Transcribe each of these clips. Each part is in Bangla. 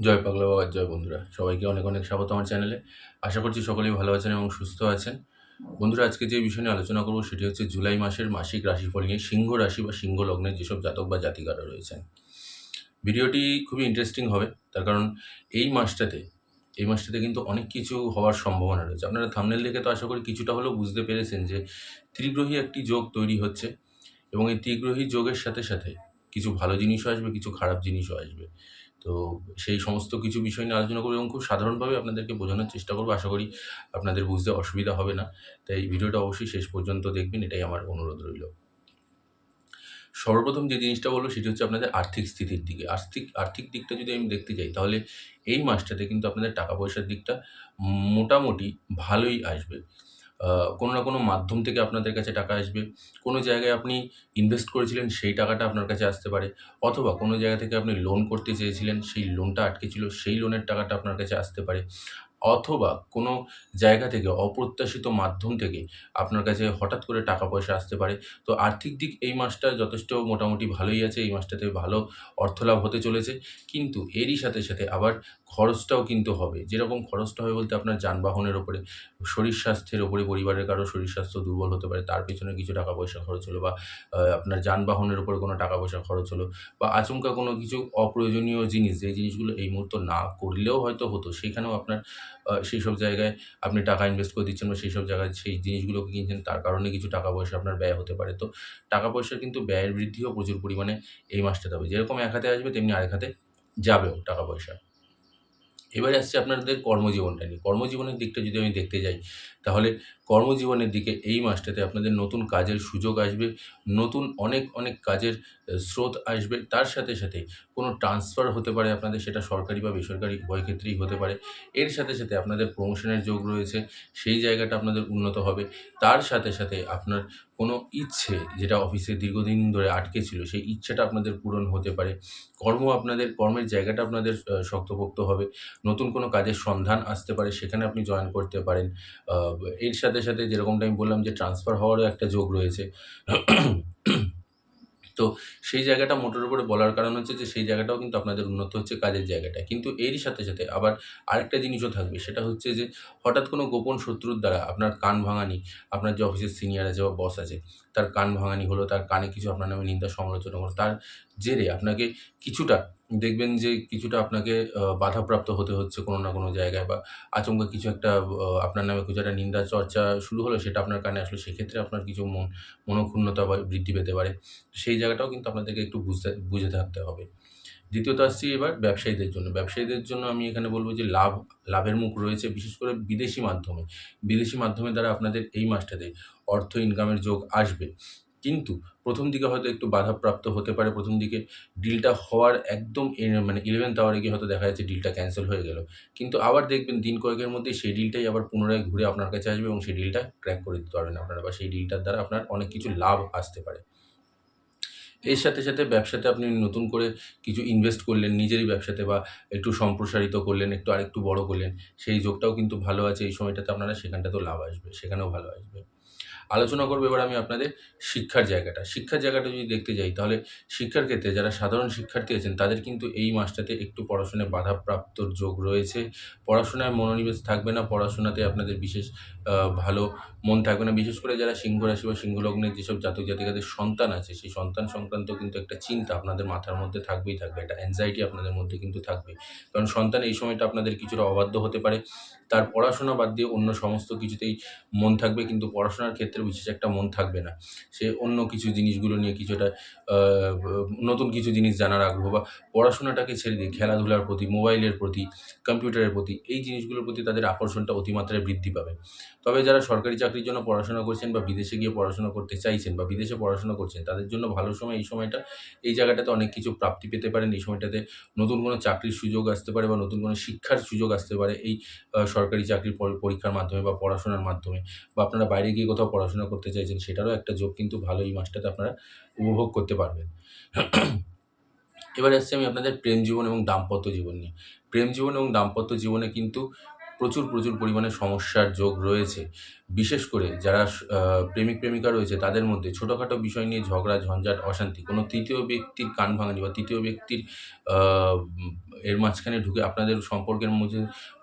জয় পাগলা বাবার জয় বন্ধুরা। সবাইকে অনেক, অনেক স্বাগত আমার চ্যানেলে। আশা করছি সকলেই ভালো আছেন এবং সুস্থ আছেন। বন্ধুরা, আজকে যে বিষয় নিয়ে আলোচনা করব সেটি হচ্ছে জুলাই মাসের মাসিক রাশিফল নিয়ে সিংহ রাশি বা সিংহ লগ্নের যেসব জাতক বা জাতিকারা রয়েছেন। ভিডিওটি খুবই ইন্টারেস্টিং হবে। তার কারণ এই মাসটাতে এই মাসটাতে কিন্তু অনেক কিছু হওয়ার সম্ভাবনা রয়েছে। আপনারা থাম্বনেল দেখে তো আশা করি কিছুটা হলেও বুঝতে পেরেছেন যে ত্রিগ্রহী একটি যোগ তৈরি হচ্ছে এবং এই ত্রিগ্রহী যোগের সাথে, সাথে কিছু ভালো জিনিসও আসবে, কিছু খারাপ জিনিসও আসবে। তো সেই সমস্ত কিছু বিষয় নিয়ে আলোচনা করব এবং খুব সাধারণভাবে আপনাদেরকে বোঝানোর চেষ্টা করব। আশা করি আপনাদের বুঝতে অসুবিধা হবে না। তাই ভিডিওটা অবশ্যই শেষ পর্যন্ত দেখবেন, এটাই আমার অনুরোধ রইল। সর্বপ্রথম যে জিনিসটা বলব সেটি হচ্ছে আপনাদের আর্থিক স্থিতির দিকে। আর্থিক দিকটা যদি আমি দেখতে যাই তাহলে এই মাসটাতে কিন্তু আপনাদের টাকা পয়সার দিকটা মোটামুটি ভালোই আসবে। কোনো না কোনো মাধ্যম থেকে আপনাদের কাছে টাকা আসবে। কোনো জায়গায় আপনি ইনভেস্ট করেছিলেন সেই টাকাটা আপনার কাছে আসতে পারে। অথবা কোনো জায়গা থেকে আপনি লোন করতে চেয়েছিলেন, সেই লোনটা আটকে ছিল, সেই লোনের টাকাটা আপনার কাছে আসতে পারে। অথবা কোনো জায়গা থেকে অপ্রত্যাশিত মাধ্যম থেকে আপনার কাছে হঠাৎ করে টাকা পয়সা আসতে পারে। তো আর্থিক দিক এই মাসটা যথেষ্ট মোটামুটি ভালোই আছে। এই মাসটাতে ভালো অর্থলাভ হতে চলেছে। কিন্তু এরই সাথে, সাথে আবার খরচটাও কিন্তু হবে। যেরকম খরচটা হবে বলতে আপনার যানবাহনের উপরে, শরীর স্বাস্থ্যের উপরে, পরিবারের কারো শরীর স্বাস্থ্য দুর্বল হতে পারে, তার পেছনে কিছু টাকা পয়সা খরচ হলো, বা আপনার যানবাহনের উপরে কোনো টাকা পয়সা খরচ হলো, বা আচমকা কোনো কিছু অপ্রয়োজনীয় জিনিস, যেই জিনিসগুলো এই মুহূর্তে না করলেও হয়তো হতো, সেখানেও আপনার সেইসব জায়গায় আপনি টাকা ইনভেস্ট করে দিচ্ছেন বা সেইসব জায়গায় সেই জিনিসগুলোকে কিনছেন, তার কারণে কিছু টাকা পয়সা আপনার ব্যয় হতে পারে। তো টাকা পয়সার কিন্তু ব্যয়ের বৃদ্ধিও প্রচুর পরিমাণে এই মাসটাতে হবে। যেরকম এক হাতে আসবে তেমনি আরেক হাতে যাবেও টাকা পয়সা। এবারে আসছি আপনাদের কর্মজীবনটা নিয়ে। কর্মজীবনের দিকটা যদি আমি দেখতে যাই, তাহলে কর্মজীবনের দিকে এই মাসটাতে আপনাদের নতুন কাজের সুযোগ আসবে। নতুন অনেক, অনেক কাজের স্রোত আসবে। তার সাথে, সাথে কোনো ট্রান্সফার হতে পারে আপনাদের, সেটা সরকারি বা বেসরকারি উভয় ক্ষেত্রেই হতে পারে। এর সাথে, সাথে আপনাদের প্রমোশনের যোগ রয়েছে। সেই জায়গাটা আপনাদের উন্নত হবে। তার সাথে, সাথে আপনার কোনো ইচ্ছে যেটা অফিসে দীর্ঘদিন ধরে আটকে ছিল, সেই ইচ্ছেটা আপনাদের পূরণ হতে পারে। কর্মের জায়গাটা আপনাদের শক্তপোক্ত হবে। নতুন কোনো কাজের সন্ধান আসতে পারে, সেখানে আপনি জয়েন করতে পারেন। আ এর সাথে, সাথে যেরকমটা আমি বললাম যে ট্রান্সফার হওয়ারও একটা যোগ রয়েছে। তো সেই জায়গাটা মোটের উপরে বলার কারণ হচ্ছে যে সেই জায়গাটাও কিন্তু আপনাদের উন্নত হচ্ছে, কাজের জায়গাটা। কিন্তু এরই সাথে, সাথে আবার আরেকটা জিনিসও থাকবে, সেটা হচ্ছে যে হঠাৎ কোনো গোপন শত্রুর দ্বারা আপনার কান ভাঙানি, আপনার যে অফিসের সিনিয়র আছে বা বস আছে, তার কান ভাঙানি হলো, তার কানে কিছু আপনার নামে নিন্দা সমালোচনা হলো। তার জেরে আপনাকে কিছুটা দেখবেন যে কিছুটা আপনাকে বাধাপ্রাপ্ত হতে হচ্ছে কোনো না কোনো জায়গায়, বা আচমকা কিছু একটা আপনার নামে কিছু একটা নিন্দা চর্চা শুরু হলো, সেটা আপনার কানে আসলো। সেক্ষেত্রে আপনার কিছু মনোক্ষুণ্ণতা বা বৃদ্ধি পেতে পারে। সেই জায়গাটাও কিন্তু আপনাদেরকে একটু বুঝে থাকতে হবে। দ্বিতীয়ত আসছি এবার ব্যবসায়ীদের জন্য। ব্যবসায়ীদের জন্য আমি এখানে বলব যে লাভের মুখ রয়েছে, বিশেষ করে বিদেশি মাধ্যমে। বিদেশি মাধ্যমের দ্বারা আপনাদের এই মাসটাতে অর্থ ইনকামের যোগ আসবে। কিন্তু ১ম দিকে হয়তো একটু বাধাপ্রাপ্ত হতে পারে। ১ম দিকে ডিলটা হওয়ার একদম মানে 11th আওয়ারে গিয়ে হয়তো দেখা যাচ্ছে ডিলটা ক্যানসেল হয়ে গেল। কিন্তু আবার দেখবেন দিন কয়েকের মধ্যেই সেই ডিলটাই আবার পুনরায় ঘুরে আপনার কাছে আসবে এবং সেই ডিলটা ক্র্যাক করে দিতে পারবেন আপনারা, বা সেই ডিলটার দ্বারা আপনার অনেক কিছু লাভ আসতে পারে। এর সাথে, সাথে ব্যবসাতে আপনি নতুন করে কিছু ইনভেস্ট করলেন নিজেরই ব্যবসাতে, বা একটু সম্প্রসারিত করলেন, একটু আরেকটু বড় করলেন। সেই যোগটাও কিন্তু ভালো আছে এই সময়টাতে আপনারা, সেখানটাতেও লাভ আসবে, সেখানেও ভালো আসবে। আলোচনা করব এবার আমি আপনাদের শিক্ষার জায়গাটা। শিক্ষার জায়গাটা যদি দেখতে যাই তাহলে শিক্ষার ক্ষেত্রে যারা সাধারণ শিক্ষার্থী আছেন তাদের কিন্তু এই মাসটাতে একটু পড়াশোনায় বাধাপ্রাপ্তর যোগ রয়েছে। পড়াশোনায় মনোনিবেশ থাকবে না, পড়াশোনাতে আপনাদের বিশেষ আ ভালো মন থাকবে না। বিশেষ করে যারা সিংহ রাশি বা সিংহ লগ্নের যেসব জাতক-জাতিকাদের সন্তান আছে, সেই সন্তান সংক্রান্ত কিন্তু একটা চিন্তা আপনাদের মাথার মধ্যে থাকবেই থাকবে। একটা anxiety আপনাদের মধ্যে কিন্তু থাকবেই। কারণ সন্তান এই সময়টা আপনাদের কিছুটা অবাধ্য হতে পারে। তার পড়াশোনা বাদ দিয়ে অন্য সমস্ত কিছুতেই মন থাকবে, কিন্তু পড়াশোনার ক্ষেত্রে বিশেষ একটা মন থাকবে না। সে অন্য কিছু জিনিসগুলো নিয়ে কিছুটা আ ব নতুন কিছু জিনিস জানার আগ্রহ, বা পড়াশোনাটাকে ছেড়ে দিয়ে খেলাধুলার প্রতি, মোবাইলের প্রতি, কম্পিউটারের প্রতি, এই জিনিসগুলোর প্রতি তাদের আকর্ষণটা অতিমাত্রায় বৃদ্ধি পাবে। তবে যারা সরকারি চাকরির জন্য পড়াশোনা করছেন, বা বিদেশে গিয়ে পড়াশোনা করতে চাইছেন, বা বিদেশে পড়াশোনা করছেন, তাদের জন্য ভালো সময় এই সময়টা। এই জায়গাটাতে অনেক কিছু প্রাপ্তি পেতে পারেন। এই সময়টাতে নতুন কোনো চাকরির সুযোগ আসতে পারে, বা নতুন কোনো শিক্ষার সুযোগ আসতে পারে এই সরকারি চাকরির পরীক্ষার মাধ্যমে বা পড়াশোনার মাধ্যমে, বা আপনারা বাইরে গিয়ে কোথাও পড়াশোনা করতে চাইছেন, সেটারও একটা যোগ কিন্তু ভালো এই মাসটাতে আপনারা উপভোগ করতে পারবেন। এবারে আসছি আমি আপনাদের প্রেম জীবন এবং দাম্পত্য জীবন নিয়ে। প্রেম জীবন এবং দাম্পত্য জীবনে কিন্তু প্রচুর পরিমাণে সমস্যার যোগ রয়েছে। বিশেষ করে যারা প্রেমিক-প্রেমিকা রয়েছে তাদের মধ্যে ছোটখাটো বিষয় নিয়ে ঝগড়া, ঝঞ্ঝাট, অশান্তি, কোনো তৃতীয় ব্যক্তির কান ভাঙানি বা তৃতীয় ব্যক্তির আ উম এর মাঝখানে ঢুকে আপনাদের সম্পর্কের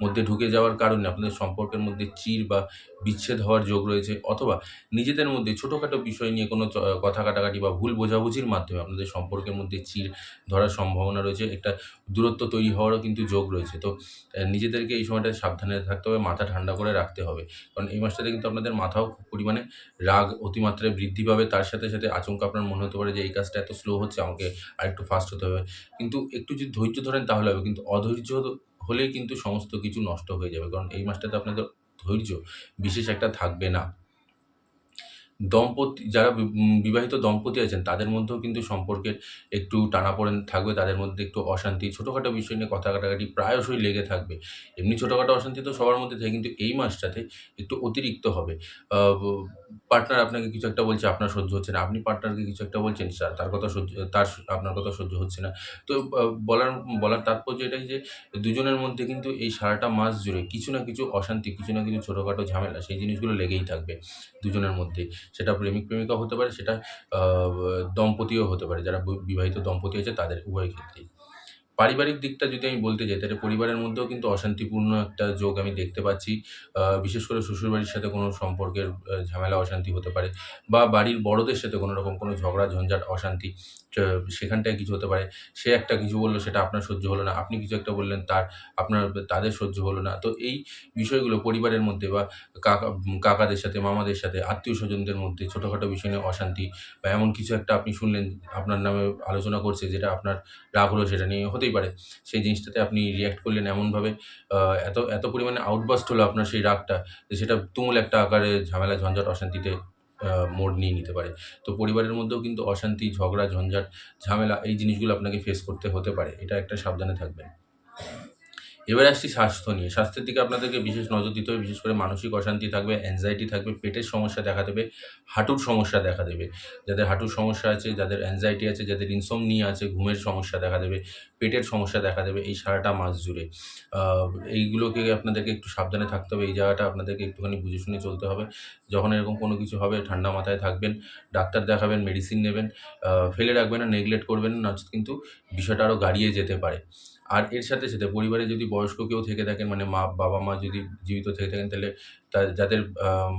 মধ্যে ঢুকে যাওয়ার কারণে আপনাদের সম্পর্কের মধ্যে চির বা বিচ্ছেদ হওয়ার যোগ রয়েছে, অথবা নিজেদের মধ্যে ছোটখাটো বিষয় নিয়ে কোনো কথা কাটাকাটি বা ভুল বোঝাবুঝির মাধ্যমে আপনাদের সম্পর্কের মধ্যে চির ধরার সম্ভাবনা রয়েছে। একটা দূরত্ব তৈরি হওয়ারও কিন্তু যোগ রয়েছে। তো নিজেদেরকে এই সময়টায় সাবধানে থাকতে হবে, মাথা ঠান্ডা করে রাখতে হবে। কারণ এই মাসটাতে কিন্তু আপনাদের মাথাও খুব পরিমাণে রাগ অতিমাত্রায় বৃদ্ধি পাবে। তার সাথে আচমকা আপনার মনে হতে পারে যে এই কাজটা এত স্লো হচ্ছে, আমাকে আরেকটু ফাস্ট হতে হবে। কিন্তু একটু যদি ধৈর্য ধরেন তাহলে হবে। কিন্তু অধৈর্য হলেই কিন্তু সমস্ত কিছু নষ্ট হয়ে যাবে। কারণ এই মাসটাতে আপনাদের ধৈর্য বিশেষ একটা থাকবে না। যারা বিবাহিত দম্পতি আছেন তাদের মধ্যেও কিন্তু সম্পর্কের একটু টানাপোড়েন থাকবে। তাদের মধ্যে একটু অশান্তি, ছোটখাটো বিষয় নিয়ে কথা কাটাকাটি প্রায়শই লেগে থাকবে। এমনি ছোটখাটো অশান্তি তো সবার মধ্যে থাকে, কিন্তু এই মাসটাতে একটু অতিরিক্ত হবে। আ ব পার্টনার আপনাকে কিছু একটা বলছে, আপনার সহ্য হচ্ছে না। আপনি পার্টনারকে কিছু একটা বলছেন, তার কথা সহ্য তার আপনার কথা সহ্য হচ্ছে না। তো বলার বলার তাৎপর্য এটাই যে দুজনের মধ্যে কিন্তু এই সারাটা মাস জুড়ে কিছু না কিছু অশান্তি, কিছু না কিছু ছোটখাটো ঝামেলা সেই জিনিসগুলো লেগেই থাকবে দুজনের মধ্যেই। সেটা প্রেমিক-প্রেমিকাও হতে পারে, সেটা আ দম্পতিও হতে পারে। যারা বিবাহিত দম্পতি আছে তাদের উভয় ক্ষেত্রেই। পারিবারিক দিকটা যদি আমি বলতে যাই, তাহলে পরিবারের মধ্যেও কিন্তু অশান্তিপূর্ণ একটা যোগ আমি দেখতে পাচ্ছি। বিশেষ করে শ্বশুরবাড়ির সাথে কোনো সম্পর্কের ঝামেলা অশান্তি হতে পারে, বা বাড়ির বড়দের সাথে কোনো রকম কোনো ঝগড়া ঝঞ্ঝাট অশান্তি চ সেখানটায় কিছু হতে পারে। সে একটা কিছু বলল, সেটা আপনার সহ্য হলো না। আপনি কিছু একটা বললেন, তাদের সহ্য হলো না। তো এই বিষয়গুলো পরিবারের মধ্যে বা কাকাদের সাথে, মামাদের সাথে, আত্মীয়স্বজনদের মধ্যে ছোটখাটো বিষয় নিয়ে অশান্তি, বা এমন কিছু একটা আপনি শুনলেন আপনার নামে আলোচনা করছে, যেটা আপনার রাগ হলো, সেটা নিয়ে হতেই পারে। সেই জিনিসটাতে আপনি রিঅ্যাক্ট করলেন এমনভাবে, আ এত পরিমাণে আউটবার্স্ট হলো আপনার সেই রাগটা, যে সেটা তুমুল একটা আকারে ঝামেলা, ঝঞ্ঝাট, অশান্তিতে মোড় নিয়ে নিতে পারে। তো পরিবারের মধ্যেও কিন্তু অশান্তি, ঝগড়া, ঝঞ্ঝাট, ঝামেলা এই জিনিসগুলো আপনাকে ফেস করতে হতে পারে। এটা একটা সাবধানে থাকবেন। এবারে আসছি স্বাস্থ্য নিয়ে। স্বাস্থ্যের দিকে আপনাদেরকে বিশেষ নজর দিতে হবে। বিশেষ করে মানসিক অশান্তি থাকবে, অ্যাংজাইটি থাকবে, পেটের সমস্যা দেখা দেবে, হাঁটুর সমস্যা দেখা দেবে। যাদের হাঁটুর সমস্যা আছে, যাদের অ্যাংজাইটি আছে, যাদের ইনসমনিয়া আছে, ঘুমের সমস্যা দেখা দেবে, পেটের সমস্যা দেখা দেবে এই সারাটা মাস জুড়ে। আ এইগুলোকে আপনাদেরকে একটু সাবধানে থাকতে হবে। এই জায়গাটা আপনাদেরকে একটুখানি বুঝে শুনে চলতে হবে। যখন এরকম কোনো কিছু হবে ঠান্ডা মাথায় থাকবেন, ডাক্তার দেখাবেন, মেডিসিন নেবেন, ফেলে রাখবেন না, নেগলেক্ট করবেন না, নচেৎ কিন্তু বিষয়টা আরো গাড়িয়ে যেতে পারে। আর এর সাথে পরিবারে যদি বয়স্ক কেউ থেকে থাকেন, মানে বাবা-মা যদি জীবিত থেকে থাকেন, তাহলে যাদের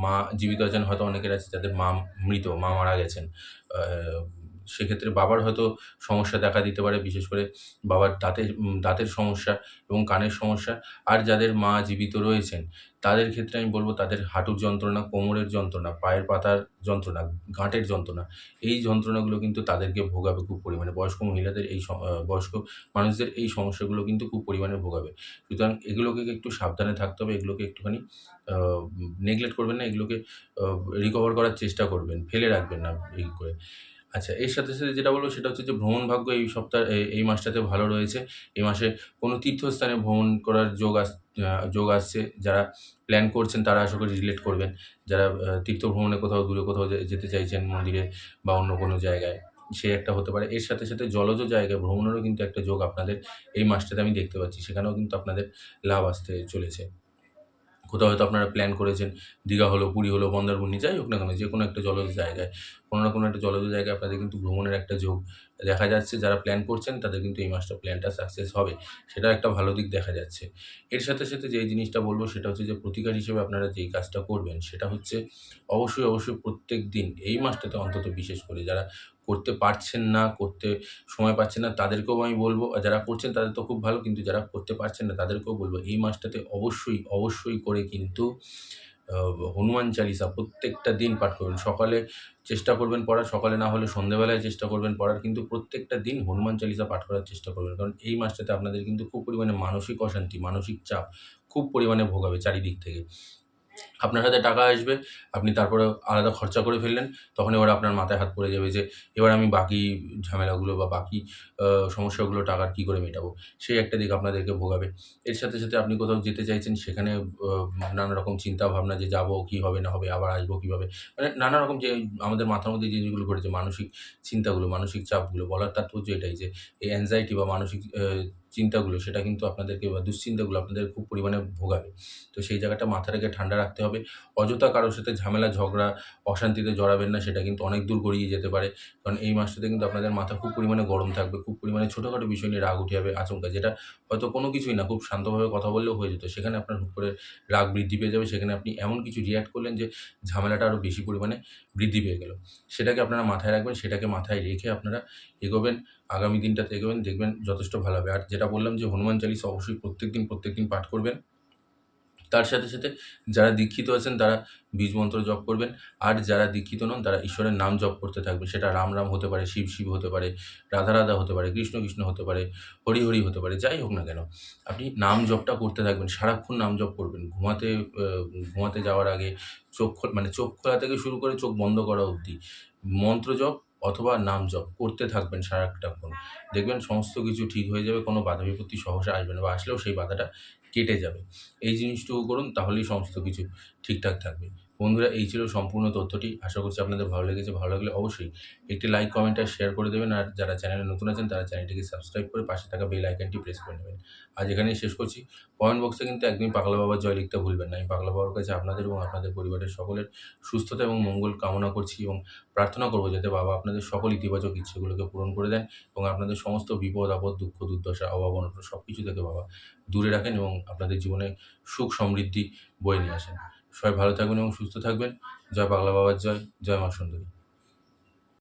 মা জীবিত আছেন, হয়তো অনেকের আছে যাদের মা মৃত, মা মারা গেছেন। আ সেক্ষেত্রে বাবার হয়তো সমস্যা দেখা দিতে পারে, বিশেষ করে বাবার দাঁতের সমস্যা এবং কানের সমস্যা। আর যাদের মা জীবিত রয়েছেন, তাদের ক্ষেত্রে আমি বলব তাদের হাঁটুর যন্ত্রণা, কোমরের যন্ত্রণা, পায়ের পাতার যন্ত্রণা, গাঁটের যন্ত্রণা, এই যন্ত্রণাগুলো কিন্তু তাদেরকে ভোগাবে খুব পরিমাণে। বয়স্ক মহিলাদের বয়স্ক মানুষদের এই সমস্যাগুলো কিন্তু খুব পরিমাণে ভোগাবে। সুতরাং এগুলোকে একটু সাবধানে থাকতে হবে। এগুলোকে একটুখানি আ নেগলেক্ট করবেন না। এগুলোকে আ রিকভার করার চেষ্টা করবেন। ফেলে রাখবেন না করে। আচ্ছা, এর সাথে যেটা বলব সেটা হচ্ছে যে ভ্রমণ ভাগ্য এই মাসটাতে ভালো রয়েছে। এই মাসে কোনো তীর্থস্থানে ভ্রমণ করার যোগ আসছে। যারা প্ল্যান করছেন তারা আশা করি রিলেট করবেন। যারা তীর্থ ভ্রমণে কোথাও দূরে কোথাও যেতে চাইছেন, মন্দিরে বা অন্য কোনো জায়গায়, সে একটা হতে পারে। এর সাথে জলজ জায়গায় ভ্রমণেরও কিন্তু একটা যোগ আপনাদের এই মাসটাতে আমি দেখতে পাচ্ছি। সেখানেও কিন্তু আপনাদের লাভ আসতে চলেছে। কোথাও হয়তো আপনারা প্ল্যান করেছেন, দীঘা হলো, পুরী হলো, মন্দারমণি, যাই হোক না কেন, যেকোনো একটা জলজ জায়গায়, কোনো না কোনো একটা জলজ জায়গায় আপনাদের কিন্তু ভ্রমণের একটা যোগ দেখা যাচ্ছে। যারা প্ল্যান করছেন তাদের কিন্তু এই মাসটা প্ল্যানটা সাকসেস হবে। সেটাও একটা ভালো দিক দেখা যাচ্ছে। এর সাথে যেই জিনিসটা বলব সেটা হচ্ছে যে প্রতিকার হিসেবে আপনারা যেই কাজটা করবেন সেটা হচ্ছে অবশ্যই প্রত্যেকদিন এই মাসটাতে অন্তত, বিশেষ করে যারা করতে পারছেন না, করতে সময় পাচ্ছেন না, তাদেরকেও আমি বলব, আর যারা করছেন তাদের তো খুব ভালো, কিন্তু যারা করতে পারছেন না তাদেরকেও বলব এই মাসটাতে অবশ্যই করে কিন্তু আ হনুমান চালিসা প্রত্যেকটা দিন পাঠ করবেন। সকালে চেষ্টা করবেন পড়ার, সকালে না হলে সন্ধ্যেবেলায় চেষ্টা করবেন পড়ার, কিন্তু প্রত্যেকটা দিন হনুমান চালিসা পাঠ করার চেষ্টা করবেন। কারণ এই মাসটাতে আপনাদের কিন্তু খুব পরিমাণে মানসিক অশান্তি, মানসিক চাপ খুব পরিমাণে ভোগাবে চারিদিক থেকে। আপনার হাতে টাকা আসবে, আপনি তারপরে আলাদা খরচা করে ফেললেন, তখন এবার আপনার মাথায় হাত পড়ে যাবে যে, এবার আমি বাকি ঝামেলাগুলো বা বাকি আ সমস্যাগুলো টাকার কি করে মেটাবো? সেই একটা দিক আপনাদেরকে ভোগাবে। এর সাথে আপনি কোথাও যেতে চাইছেন, সেখানে নানা রকম চিন্তাভাবনা, যে যাবো, কি হবে না হবে, আবার আসবো কিভাবে? মানে নানা রকম যে আমাদের মাথার মধ্যে যে জিনিসগুলো ঘটেছে, মানসিক চিন্তাগুলো, মানসিক চাপগুলো, বলার তাৎপর্য এটাই যে এই anxiety বা মানসিক চিন্তাগুলো সেটা কিন্তু আপনাদেরকে বা দুশ্চিন্তাগুলো আপনাদের খুব পরিমাণে ভোগাবে। তো সেই জায়গাটা মাথা রেখে ঠান্ডা রাখতে হবে। অযথা কারো সাথে ঝামেলা, ঝগড়া, অশান্তিতে জড়াবেন না। সেটা কিন্তু অনেক দূর গড়িয়ে যেতে পারে। কারণ এই মাসটাতে কিন্তু আপনাদের মাথা খুব পরিমাণে গরম থাকবে। খুব পরিমাণে ছোটখাটো বিষয় নিয়ে রাগ উঠে যাবে, আচমকা, যেটা হয়তো কোনো কিছুই না, খুব শান্তভাবে কথা বললেও হয়ে যেত। সেখানে আপনার হুট করে রাগ বৃদ্ধি পেয়ে যাবে। সেখানে আপনি এমন কিছু রিঅ্যাক্ট করলেন যে ঝামেলাটা আরো বেশি পরিমাণে বৃদ্ধি পেয়ে গেল। সেটাকে আপনারা মাথায় রাখবেন। সেটাকে মাথায় রেখে আপনারা এগোবেন। আগামী দিনটাতে এগোবেন। দেখবেন যথেষ্ট ভালো হবে। আর যেটা বললাম যে হনুমান চালিসা অবশ্যই প্রত্যেকদিন পাঠ করবেন। তার সাথে যারা দীক্ষিত আছেন তারা বীজ মন্ত্র জপ করবেন। আর যারা দীক্ষিত নন তারা ঈশ্বরের নাম জপ করতে থাকবেন। সেটা রাম, রাম হতে পারে, শিব, শিব হতে পারে, রাধা, রাধা হতে পারে, কৃষ্ণ, কৃষ্ণ হতে পারে, হরি, হরি হতে পারে। যাই হোক না কেন, আপনি নাম জপটা করতে থাকবেন। সারাক্ষণ নাম জপ করবেন। ঘুমাতে যাওয়ার আগে চোখ খোলা থেকে শুরু করে চোখ বন্ধ করা অবধি মন্ত্র জপ অথবা নাম জপ করতে থাকবেন সারাটাক্ষণ। দেখবেন সমস্ত কিছু ঠিক হয়ে যাবে। কোনো বাধা বিপত্তি সহসা আসবে না, বা আসলেও সেই বাধাটা কেটে যাবে। এই জিনিসটুকু করুন, তাহলেই সমস্ত কিছু ঠিকঠাক থাকবে। বন্ধুরা, এই ছিল সম্পূর্ণ তথ্যটি। আশা করছি আপনাদের ভালো লেগেছে। ভালো লাগলে অবশ্যই একটি লাইক, কমেন্ট আর শেয়ার করে দেবেন। আর যারা চ্যানেলে নতুন আছেন তারা চ্যানেলটিকে সাবস্ক্রাইব করে পাশে থাকা বেল আইকনটি প্রেস করে নেবেন। আজ এখানেই শেষ করছি। কমেন্ট বক্সে কিন্তু একদমই পাগলা বাবার জয় লিখতে ভুলবেন না। আমি পাগলা বাবার কাছে আপনাদের এবং আপনাদের পরিবারের সকলের সুস্থতা এবং মঙ্গল কামনা করছি এবং প্রার্থনা করব যাতে বাবা আপনাদের সকল ইতিবাচক ইচ্ছেগুলোকে পূরণ করে দেন এবং আপনাদের সমস্ত বিপদ আপদ, দুঃখ দুর্দশা, অভাব অনটন সবকিছু থেকে বাবা দূরে রাখেন এবং আপনাদের জীবনে সুখ সমৃদ্ধি বয়ে নিয়ে আসেন। সবাই ভালো থাকবেন এবং সুস্থ থাকবেন। জয় পাগলা বাবার জয়, জয় মা সুন্দরী।